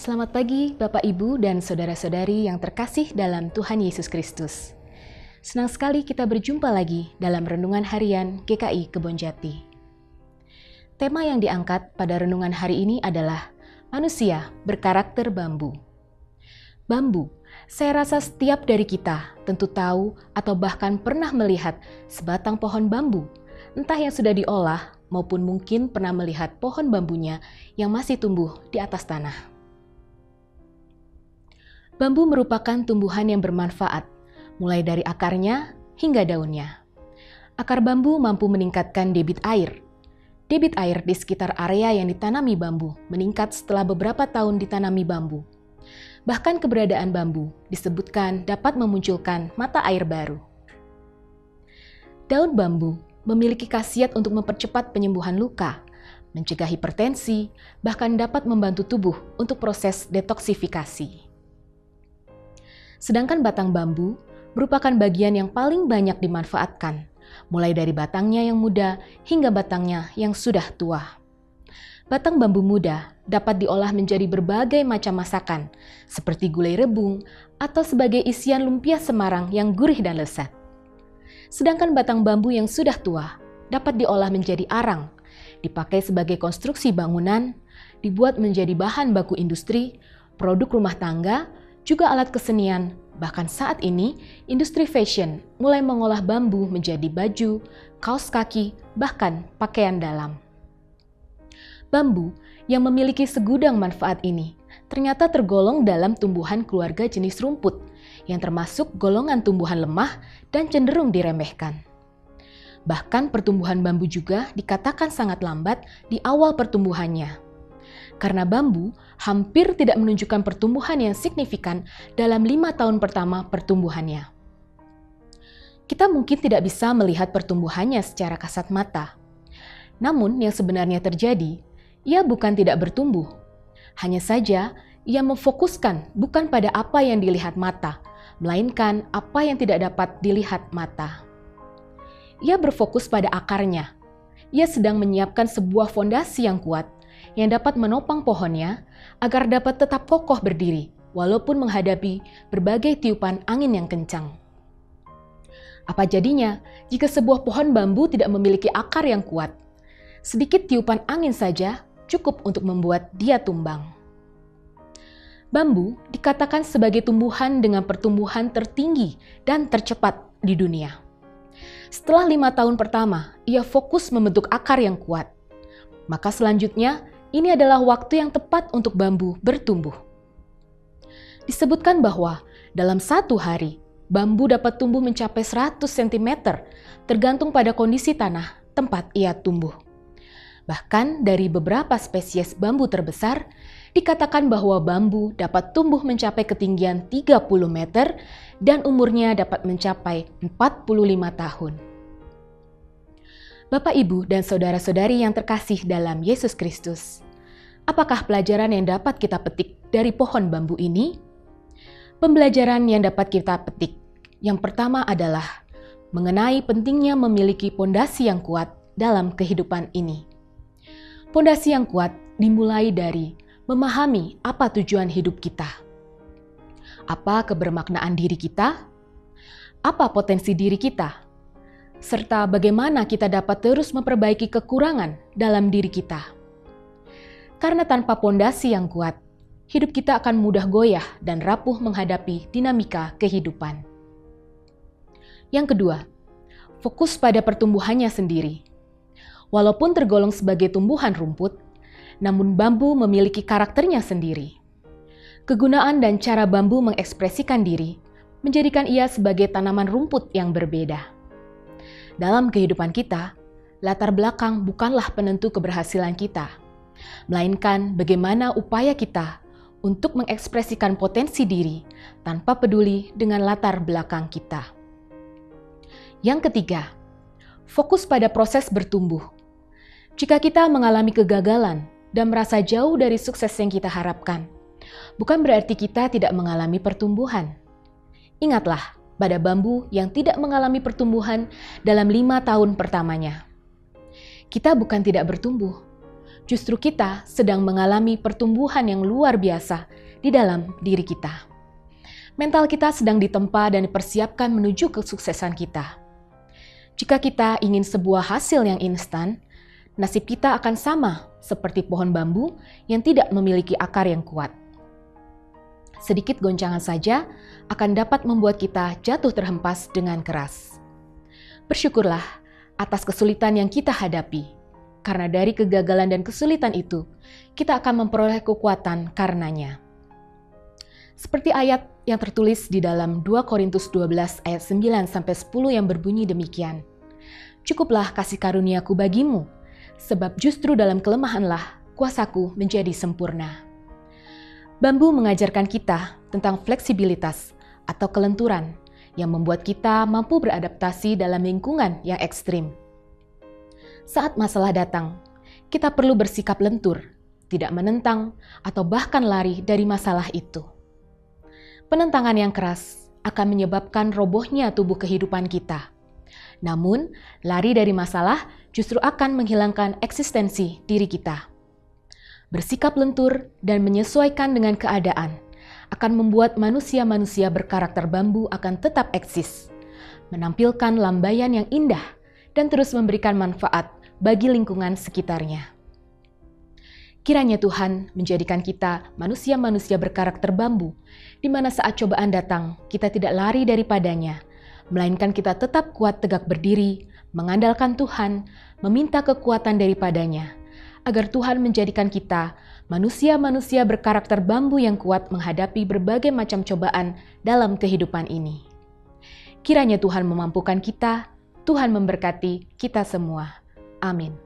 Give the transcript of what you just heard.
Selamat pagi Bapak Ibu dan Saudara-saudari yang terkasih dalam Tuhan Yesus Kristus. Senang sekali kita berjumpa lagi dalam Renungan Harian GKI Kebonjati. Tema yang diangkat pada renungan hari ini adalah manusia berkarakter bambu. Bambu, saya rasa setiap dari kita tentu tahu atau bahkan pernah melihat sebatang pohon bambu, entah yang sudah diolah maupun mungkin pernah melihat pohon bambunya yang masih tumbuh di atas tanah. Bambu merupakan tumbuhan yang bermanfaat, mulai dari akarnya hingga daunnya. Akar bambu mampu meningkatkan debit air. Debit air di sekitar area yang ditanami bambu meningkat setelah beberapa tahun ditanami bambu. Bahkan keberadaan bambu disebutkan dapat memunculkan mata air baru. Daun bambu memiliki khasiat untuk mempercepat penyembuhan luka, mencegah hipertensi, bahkan dapat membantu tubuh untuk proses detoksifikasi. Sedangkan batang bambu merupakan bagian yang paling banyak dimanfaatkan, mulai dari batangnya yang muda hingga batangnya yang sudah tua. Batang bambu muda dapat diolah menjadi berbagai macam masakan, seperti gulai rebung atau sebagai isian lumpia Semarang yang gurih dan lezat. Sedangkan batang bambu yang sudah tua dapat diolah menjadi arang, dipakai sebagai konstruksi bangunan, dibuat menjadi bahan baku industri, produk rumah tangga, juga alat kesenian. Bahkan saat ini, industri fashion mulai mengolah bambu menjadi baju, kaos kaki, bahkan pakaian dalam. Bambu yang memiliki segudang manfaat ini ternyata tergolong dalam tumbuhan keluarga jenis rumput, yang termasuk golongan tumbuhan lemah dan cenderung diremehkan. Bahkan pertumbuhan bambu juga dikatakan sangat lambat di awal pertumbuhannya. Karena bambu hampir tidak menunjukkan pertumbuhan yang signifikan dalam 5 tahun pertama pertumbuhannya. Kita mungkin tidak bisa melihat pertumbuhannya secara kasat mata. Namun yang sebenarnya terjadi, ia bukan tidak bertumbuh. Hanya saja ia memfokuskan bukan pada apa yang dilihat mata, melainkan apa yang tidak dapat dilihat mata. Ia berfokus pada akarnya. Ia sedang menyiapkan sebuah fondasi yang kuat yang dapat menopang pohonnya agar dapat tetap kokoh berdiri walaupun menghadapi berbagai tiupan angin yang kencang. Apa jadinya jika sebuah pohon bambu tidak memiliki akar yang kuat? Sedikit tiupan angin saja cukup untuk membuat dia tumbang. Bambu dikatakan sebagai tumbuhan dengan pertumbuhan tertinggi dan tercepat di dunia. Setelah 5 tahun pertama, ia fokus membentuk akar yang kuat. Maka selanjutnya, ini adalah waktu yang tepat untuk bambu bertumbuh. Disebutkan bahwa dalam 1 hari, bambu dapat tumbuh mencapai 100 cm, tergantung pada kondisi tanah tempat ia tumbuh. Bahkan dari beberapa spesies bambu terbesar, dikatakan bahwa bambu dapat tumbuh mencapai ketinggian 30 meter dan umurnya dapat mencapai 45 tahun. Bapak, Ibu, dan Saudara-saudari yang terkasih dalam Yesus Kristus, apakah pelajaran yang dapat kita petik dari pohon bambu ini? Pembelajaran yang dapat kita petik yang pertama adalah mengenai pentingnya memiliki pondasi yang kuat dalam kehidupan ini. Pondasi yang kuat dimulai dari memahami apa tujuan hidup kita. Apa kebermaknaan diri kita? Apa potensi diri kita? Serta bagaimana kita dapat terus memperbaiki kekurangan dalam diri kita. Karena tanpa pondasi yang kuat, hidup kita akan mudah goyah dan rapuh menghadapi dinamika kehidupan. Yang kedua, fokus pada pertumbuhannya sendiri. Walaupun tergolong sebagai tumbuhan rumput, namun bambu memiliki karakternya sendiri. Kegunaan dan cara bambu mengekspresikan diri menjadikan ia sebagai tanaman rumput yang berbeda. Dalam kehidupan kita, latar belakang bukanlah penentu keberhasilan kita, melainkan bagaimana upaya kita untuk mengekspresikan potensi diri tanpa peduli dengan latar belakang kita. Yang ketiga, fokus pada proses bertumbuh. Jika kita mengalami kegagalan dan merasa jauh dari sukses yang kita harapkan, bukan berarti kita tidak mengalami pertumbuhan. Ingatlah pada bambu yang tidak mengalami pertumbuhan dalam 5 tahun pertamanya. Kita bukan tidak bertumbuh, justru kita sedang mengalami pertumbuhan yang luar biasa di dalam diri kita. Mental kita sedang ditempa dan dipersiapkan menuju kesuksesan kita. Jika kita ingin sebuah hasil yang instan, nasib kita akan sama seperti pohon bambu yang tidak memiliki akar yang kuat. Sedikit goncangan saja akan dapat membuat kita jatuh terhempas dengan keras. Bersyukurlah atas kesulitan yang kita hadapi, karena dari kegagalan dan kesulitan itu, kita akan memperoleh kekuatan karenanya. Seperti ayat yang tertulis di dalam 2 Korintus 12 ayat 9-10 yang berbunyi demikian. Cukuplah kasih karuniaku bagimu, sebab justru dalam kelemahanlah kuasaku menjadi sempurna. Bambu mengajarkan kita tentang fleksibilitas atau kelenturan yang membuat kita mampu beradaptasi dalam lingkungan yang ekstrim. Saat masalah datang, kita perlu bersikap lentur, tidak menentang atau bahkan lari dari masalah itu. Penentangan yang keras akan menyebabkan robohnya tubuh kehidupan kita. Namun, lari dari masalah justru akan menghilangkan eksistensi diri kita. Bersikap lentur dan menyesuaikan dengan keadaan akan membuat manusia-manusia berkarakter bambu akan tetap eksis, menampilkan lambaian yang indah dan terus memberikan manfaat bagi lingkungan sekitarnya. Kiranya Tuhan menjadikan kita manusia-manusia berkarakter bambu, di mana saat cobaan datang, kita tidak lari daripadanya, melainkan kita tetap kuat tegak berdiri, mengandalkan Tuhan, meminta kekuatan daripadanya, agar Tuhan menjadikan kita manusia-manusia berkarakter bambu yang kuat menghadapi berbagai macam cobaan dalam kehidupan ini. Kiranya Tuhan memampukan kita, Tuhan memberkati kita semua. Amin.